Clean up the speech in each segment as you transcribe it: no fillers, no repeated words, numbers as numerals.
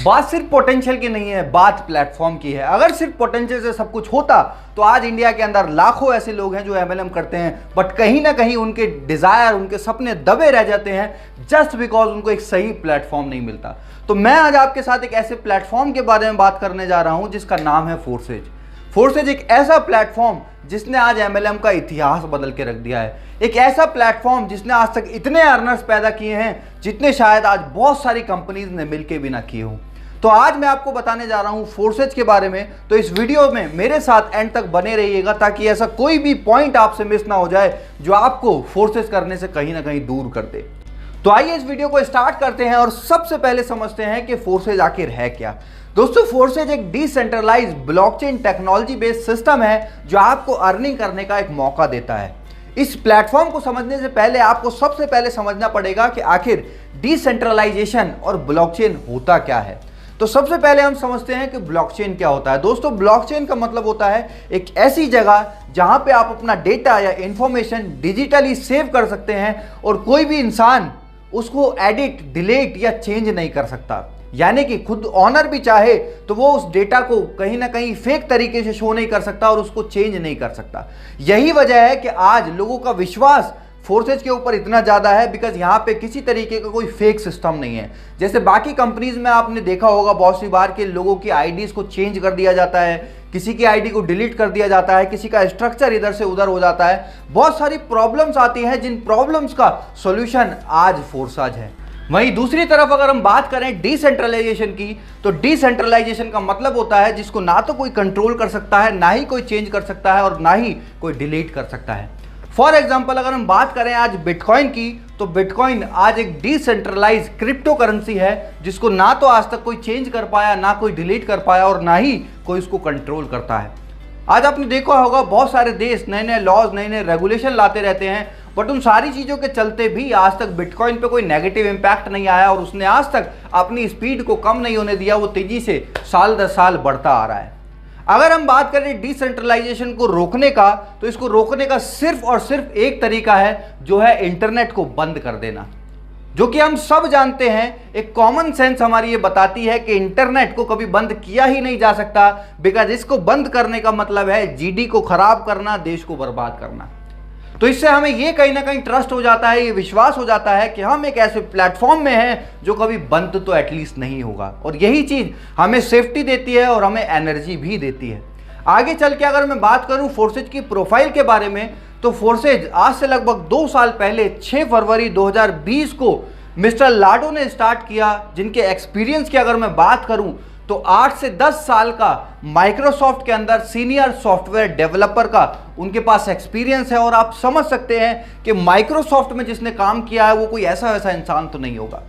बात सिर्फ पोटेंशियल की नहीं है, बात प्लेटफॉर्म की है। अगर सिर्फ पोटेंशियल से सब कुछ होता तो आज इंडिया के अंदर लाखों ऐसे लोग हैं जो एमएलएम करते हैं, बट कहीं ना कहीं उनके डिजायर, उनके सपने दबे रह जाते हैं जस्ट बिकॉज उनको एक सही प्लेटफॉर्म नहीं मिलता। तो मैं आज आपके साथ एक ऐसे प्लेटफॉर्म के बारे में बात करने जा रहा हूं जिसका नाम है फोर्सेज। फोर्सेज एक ऐसा प्लेटफॉर्म जिसने आज एमएलएम का इतिहास बदल के रख दिया है। एक ऐसा प्लेटफॉर्म जिसने आज तक इतने अर्नर्स पैदा किए हैं जितने शायद आज बहुत सारी कंपनीज ने मिलके भी ना किए हों। तो आज मैं आपको बताने जा रहा हूं फोर्सेज के बारे में। तो इस वीडियो में मेरे साथ एंड तक बने रहिएगा ताकि ऐसा कोई भी पॉइंट आपसे मिस ना हो जाए जो आपको फोर्सेज करने से कहीं ना कहीं दूर कर दे। तो आइए इस वीडियो को स्टार्ट करते हैं और सबसे पहले समझते हैं कि फोर्सेज आखिर है क्या। दोस्तों, फोर्सेज एक decentralised blockchain technology based system है जो आपको अर्निंग करने का एक मौका देता है। इस प्लेटफॉर्म को समझने से पहले आपको सबसे पहले समझना पड़ेगा कि आखिर डिसेंट्रलाइजेशन और ब्लॉकचेन होता क्या है। तो सबसे पहले हम समझते हैं कि ब्लॉकचेन क्या होता है। दोस्तों, ब्लॉकचेन का मतलब होता है एक ऐसी जगह जहां पे आप अपना डेटा या इंफॉर्मेशन डिजिटली सेव कर सकते हैं और कोई भी इंसान उसको एडिट, डिलीट या चेंज नहीं कर सकता। यानी कि खुद ऑनर भी चाहे तो वो उस डेटा को कहीं ना कहीं फेक तरीके से शो नहीं कर सकता और उसको चेंज नहीं कर सकता। यही वजह है कि आज लोगों का विश्वास फोर्सेज के ऊपर इतना ज़्यादा है बिकॉज यहाँ पे किसी तरीके का कोई फेक सिस्टम नहीं है। जैसे बाकी कंपनीज में आपने देखा होगा बहुत सी बार के लोगों की आईडीज को चेंज कर दिया जाता है, किसी की आईडी को डिलीट कर दिया जाता है, किसी का स्ट्रक्चर इधर से उधर हो जाता है। बहुत सारी प्रॉब्लम्स आती हैं जिन प्रॉब्लम्स का सॉल्यूशन आज फोर्सेज है। वहीं दूसरी तरफ अगर हम बात करें डिसेंट्रलाइजेशन की, तो डिसेंट्रलाइजेशन का मतलब होता है जिसको ना तो कोई कंट्रोल कर सकता है, ना ही कोई चेंज कर सकता है और ना ही कोई डिलीट कर सकता है। फॉर एग्जाम्पल अगर हम बात करें आज बिटकॉइन की, तो बिटकॉइन आज एक डिसेंट्रलाइज क्रिप्टो करेंसी है जिसको ना तो आज तक कोई चेंज कर पाया, ना कोई डिलीट कर पाया और ना ही कोई इसको कंट्रोल करता है। आज आपने देखा होगा बहुत सारे देश नए नए लॉज, नए नए रेगुलेशन लाते रहते हैं, बट उन सारी चीज़ों के चलते भी आज तक बिटकॉइन पे कोई नेगेटिव इम्पैक्ट नहीं आया और उसने आज तक अपनी स्पीड को कम नहीं होने दिया। वो तेजी से साल दर साल बढ़ता आ रहा है। अगर हम बात करें डिसेंट्रलाइजेशन को रोकने का, तो इसको रोकने का सिर्फ और सिर्फ एक तरीका है जो है इंटरनेट को बंद कर देना, जो कि हम सब जानते हैं। एक कॉमन सेंस हमारी ये बताती है कि इंटरनेट को कभी बंद किया ही नहीं जा सकता बिकॉज इसको बंद करने का मतलब है जीडी को खराब करना, देश को बर्बाद करना। तो इससे हमें ये कहीं ना कहीं ट्रस्ट हो जाता है, ये विश्वास हो जाता है कि हम एक ऐसे प्लेटफॉर्म में हैं जो कभी बंद तो एटलीस्ट नहीं होगा और यही चीज़ हमें सेफ्टी देती है और हमें एनर्जी भी देती है। आगे चल के अगर मैं बात करूं फोर्सेज की प्रोफाइल के बारे में, तो फोर्सेज आज से लगभग 2 साल पहले 6 फरवरी 2020 को मिस्टर लाडो ने स्टार्ट किया, जिनके एक्सपीरियंस की अगर मैं बात करूं तो 8 से 10 साल का माइक्रोसॉफ्ट के अंदर सीनियर सॉफ्टवेयर डेवलपर का उनके पास एक्सपीरियंस है। और आप समझ सकते हैं कि माइक्रोसॉफ्ट में जिसने काम किया है वो कोई ऐसा वैसा इंसान तो नहीं होगा।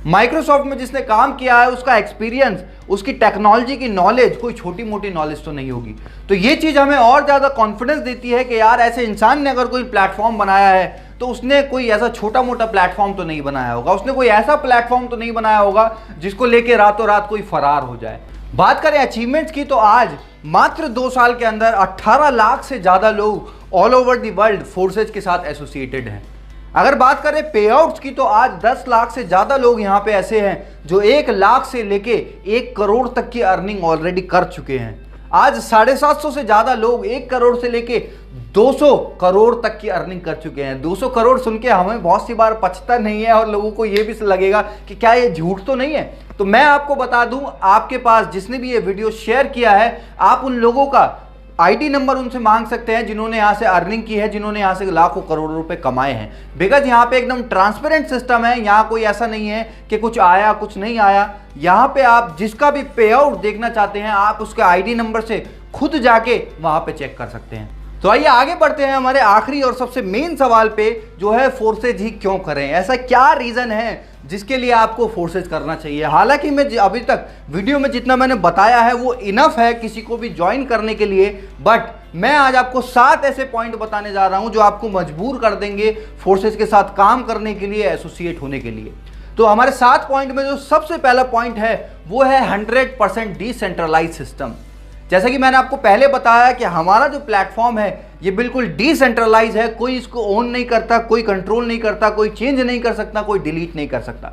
माइक्रोसॉफ्ट में जिसने काम किया है उसका एक्सपीरियंस, उसकी टेक्नोलॉजी की नॉलेज कोई छोटी मोटी नॉलेज तो नहीं होगी। तो ये चीज़ हमें और ज़्यादा कॉन्फिडेंस देती है कि यार ऐसे इंसान ने अगर कोई प्लेटफॉर्म बनाया है तो उसने कोई ऐसा छोटा मोटा प्लेटफॉर्म तो नहीं बनाया होगा, उसने कोई ऐसा प्लेटफॉर्म तो नहीं बनाया होगा जिसको लेके रातों रात कोई फरार हो जाए। बात करें अचीवमेंट्स की, तो आज मात्र 2 साल के अंदर 18 लाख से ज़्यादा लोग all over the world forces के साथ एसोसिएटेड हैं। अगर बात करें पे आउट्स की, तो आज 10 लाख से ज़्यादा लोग यहाँ पे ऐसे हैं जो 1 लाख से लेके 1 करोड़ तक की अर्निंग ऑलरेडी कर चुके हैं। आज 750 से ज़्यादा लोग 1 करोड़ से लेके 200 करोड़ तक की अर्निंग कर चुके हैं। 200 करोड़ सुन के हमें बहुत सी बार पचता नहीं है और लोगों को ये भी लगेगा कि क्या ये झूठ तो नहीं है। तो मैं आपको बता दूं, आपके पास जिसने भी ये वीडियो शेयर किया है, आप उन लोगों का आईडी नंबर उनसे मांग सकते हैं जिन्होंने यहाँ से अर्निंग की है, जिन्होंने यहाँ से लाखों करोड़ों रुपए कमाए हैं। बिकॉज यहाँ पे एकदम ट्रांसपेरेंट सिस्टम है। यहाँ कोई ऐसा नहीं है कि कुछ आया कुछ नहीं आया। यहाँ पे आप जिसका भी पे आउट देखना चाहते हैं, आप उसके आईडी नंबर से खुद जाके वहाँ पे चेक कर सकते हैं। तो आइए आगे बढ़ते हैं हमारे आखिरी और सबसे मेन सवाल पे, जो है फोर्सेज ही क्यों करें। ऐसा क्या रीज़न है जिसके लिए आपको फोर्सेज करना चाहिए। हालांकि मैं अभी तक वीडियो में जितना मैंने बताया है वो इनफ है किसी को भी ज्वाइन करने के लिए, बट मैं आज आपको 7 ऐसे पॉइंट बताने जा रहा हूं जो आपको मजबूर कर देंगे फोर्सेज के साथ काम करने के लिए, एसोसिएट होने के लिए। तो हमारे 7 पॉइंट में जो सबसे पहला पॉइंट है वो है 100% डिसेंट्रलाइज सिस्टम। जैसा कि मैंने आपको पहले बताया कि हमारा जो प्लेटफॉर्म है ये बिल्कुल डिसेंट्रलाइज है। कोई इसको ओन नहीं करता, कोई कंट्रोल नहीं करता, कोई चेंज नहीं कर सकता, कोई डिलीट नहीं कर सकता।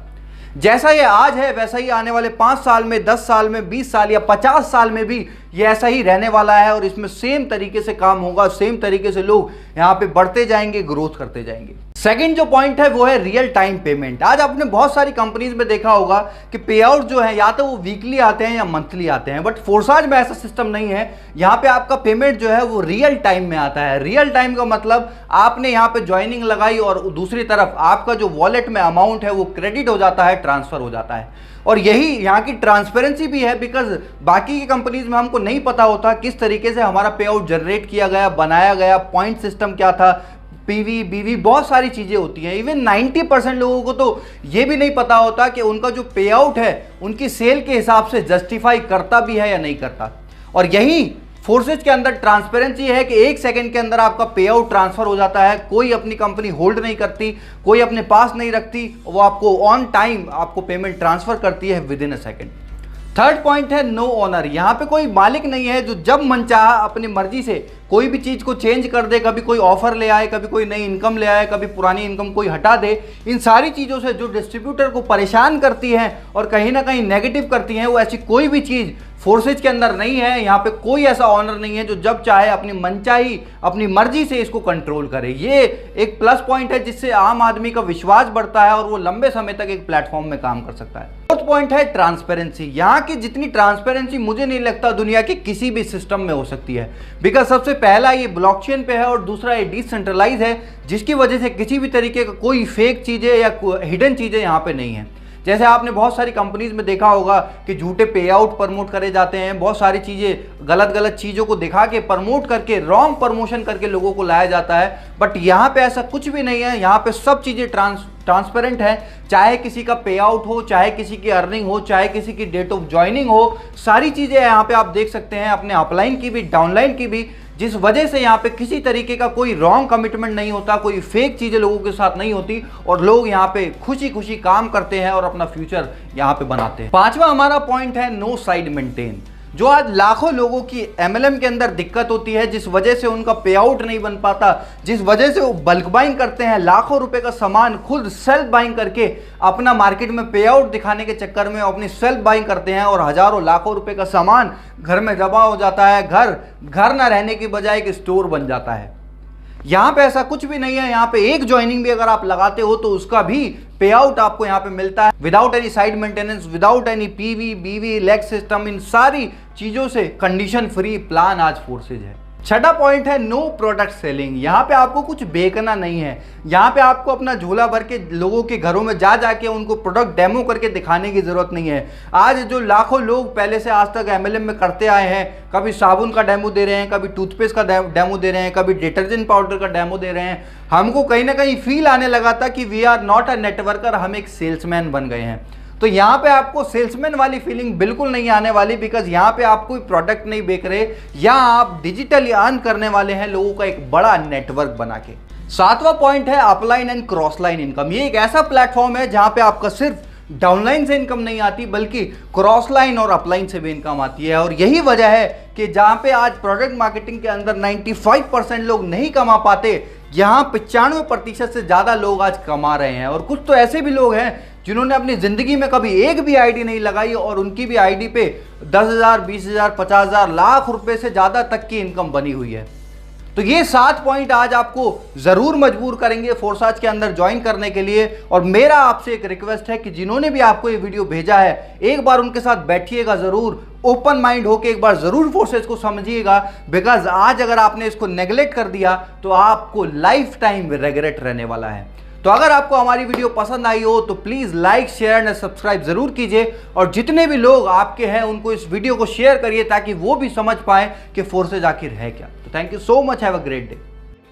जैसा ये आज है वैसा ही आने वाले 5 साल में, 10 साल में, 20 साल या 50 साल में भी ये ऐसा ही रहने वाला है और इसमें सेम तरीके से काम होगा, सेम तरीके से लोग यहाँ पे बढ़ते जाएंगे, ग्रोथ करते जाएंगे। सेकंड जो पॉइंट है वो है रियल टाइम पेमेंट। आज आपने बहुत सारी कंपनीज में देखा होगा कि पे आउट जो है या तो वो वीकली आते हैं या मंथली आते हैं, बट फोर्साज में ऐसा सिस्टम नहीं है। यहाँ पे आपका पेमेंट जो है वो रियल टाइम में आता है। रियल टाइम का मतलब आपने यहाँ पे ज्वाइनिंग लगाई और दूसरी तरफ आपका जो वॉलेट में अमाउंट है वो क्रेडिट हो जाता है, ट्रांसफर हो जाता है। और यही यहाँ की ट्रांसपेरेंसी भी है, बिकॉज बाकी की कंपनीज में हमको नहीं पता होता किस तरीके से हमारा पे आउट जनरेट किया गया, बनाया गया, पॉइंट सिस्टम क्या था, पीवी बीवी बहुत सारी चीजें होती हैं। इवन 90% लोगों को तो ये भी नहीं पता होता कि उनका जो पे आउट है उनकी सेल के हिसाब से जस्टिफाई करता भी है या नहीं करता। और यही फोर्सेज के अंदर ट्रांसपेरेंसी है कि 1 सेकंड के अंदर आपका पे आउट ट्रांसफर हो जाता है। कोई अपनी कंपनी होल्ड नहीं करती, कोई अपने पास नहीं रखती, वो आपको ऑन टाइम आपको पेमेंट ट्रांसफर करती है with in a second. Third point है नो ओनर। यहाँ पे कोई मालिक नहीं है जो जब मन चाहा अपनी मर्जी से कोई भी चीज को चेंज कर दे, कभी कोई ऑफर ले आए, कभी कोई नई इनकम ले आए, कभी पुरानी इनकम कोई हटा दे। इन सारी चीजों से जो डिस्ट्रीब्यूटर को परेशान करती है और कहीं ना कहीं नेगेटिव करती हैं, वो ऐसी कोई भी चीज फोर्सेज के अंदर नहीं है। यहाँ पे कोई ऐसा ऑनर नहीं है जो जब चाहे अपनी मनचाही अपनी मर्जी से इसको कंट्रोल करे। ये एक प्लस पॉइंट है जिससे आम आदमी का विश्वास बढ़ता है और वो लंबे समय तक एक प्लेटफॉर्म में काम कर सकता है। फोर्थ पॉइंट है ट्रांसपेरेंसी। यहाँ की जितनी ट्रांसपेरेंसी मुझे नहीं लगता दुनिया के किसी भी सिस्टम में हो सकती है, बिकॉज सबसे पहला ये ब्लॉकचेन पे है और दूसरा ये डिसेंट्रलाइज है, जिसकी वजह से किसी भी तरीके का कोई फेक चीजें या हिडन चीजें यहाँ पे नहीं है। जैसे आपने बहुत सारी कंपनीज में देखा होगा कि झूठे पे आउट प्रमोट करे जाते हैं, बहुत सारी चीज़ें गलत चीज़ों को दिखा के प्रमोट करके रॉन्ग प्रमोशन करके लोगों को लाया जाता है। बट यहाँ पे ऐसा कुछ भी नहीं है। यहाँ पे सब चीज़ें ट्रांसपेरेंट है। चाहे किसी का पे आउट हो, चाहे किसी की अर्निंग हो, चाहे किसी की डेट ऑफ ज्वाइनिंग हो, सारी चीज़ें यहाँ पे आप देख सकते हैं, अपने अपलाइन की भी डाउनलाइन की भी, जिस वजह से यहाँ पे किसी तरीके का कोई रॉन्ग कमिटमेंट नहीं होता, कोई फेक चीज़ें लोगों के साथ नहीं होती और लोग यहाँ पे खुशी खुशी काम करते हैं और अपना फ्यूचर यहाँ पे बनाते हैं। पांचवा हमारा पॉइंट है नो साइड मेंटेन। जो आज लाखों लोगों की एमएलएम के अंदर दिक्कत होती है, जिस वजह से उनका पे आउट नहीं बन पाता, जिस वजह से वो बल्क बाइंग करते हैं, लाखों रुपए का सामान खुद सेल्फ बाइंग करके अपना मार्केट में पे आउट दिखाने के चक्कर में अपनी सेल्फ बाइंग करते हैं और हजारों लाखों रुपए का सामान घर में जमा हो जाता है। घर ना रहने की बजाय एक स्टोर बन जाता है। यहाँ पे ऐसा कुछ भी नहीं है। यहाँ पे एक ज्वाइनिंग भी अगर आप लगाते हो तो उसका भी पे आउट आपको यहाँ पे मिलता है without any side maintenance, without any PV बीवी लेग सिस्टम। इन सारी चीजों से कंडीशन फ्री प्लान आज फोर्सेज है। छठा पॉइंट है नो प्रोडक्ट सेलिंग। यहाँ पे आपको कुछ बेचना नहीं है। यहाँ पे आपको अपना झोला भर के लोगों के घरों में जाके उनको प्रोडक्ट डेमो करके दिखाने की जरूरत नहीं है। आज जो लाखों लोग पहले से आज तक एमएलएम में करते आए हैं, कभी साबुन का डेमो दे रहे हैं, कभी टूथपेस्ट का डेमो दे रहे हैं, कभी डिटर्जेंट पाउडर का डेमो दे रहे हैं, हमको कहीं ना कहीं फील आने लगा था कि we are not a networker, हम एक सेल्समैन बन गए हैं। तो यहाँ पे आपको सेल्समैन वाली फीलिंग बिल्कुल नहीं आने वाली, बिकॉज यहाँ पे आप कोई प्रोडक्ट नहीं बेच रहे, यहाँ आप डिजिटली अर्न करने वाले हैं लोगों का एक बड़ा नेटवर्क बना के। सातवां पॉइंट है upline and cross line income. ये एक ऐसा प्लेटफॉर्म है जहाँ पे आपका सिर्फ डाउनलाइन से इनकम नहीं आती बल्कि क्रॉस लाइन और अपलाइन से भी इनकम आती है। और यही वजह है कि जहाँ पे आज प्रोडक्ट मार्केटिंग के अंदर 95% लोग नहीं कमा पाते, यहाँ 95% से ज़्यादा लोग आज कमा रहे हैं। और कुछ तो ऐसे भी लोग हैं जिन्होंने अपनी ज़िंदगी में कभी एक भी आईडी नहीं लगाई और उनकी भी आईडी पे 10,000, 20,000, 50,000, लाख रुपए से ज़्यादा तक की इनकम बनी हुई है। तो ये 7 पॉइंट आज आपको ज़रूर मजबूर करेंगे फोर्साज के अंदर ज्वाइन करने के लिए। और मेरा आपसे एक रिक्वेस्ट है कि जिन्होंने भी आपको ये वीडियो भेजा है, एक बार उनके साथ बैठिएगा ज़रूर, ओपन माइंड होके एक बार ज़रूर फोर्सेज को समझिएगा। बिकॉज आज अगर आपने इसको नेग्लेक्ट कर दिया तो आपको लाइफ टाइम रिग्रेट रहने वाला है। तो अगर आपको हमारी वीडियो पसंद आई हो तो please like share and subscribe ज़रूर कीजिए और जितने भी लोग आपके हैं उनको इस वीडियो को शेयर करिए ताकि वो भी समझ पाएं कि फोर्सेज आखिर है क्या। तो thank you so much, have a great day.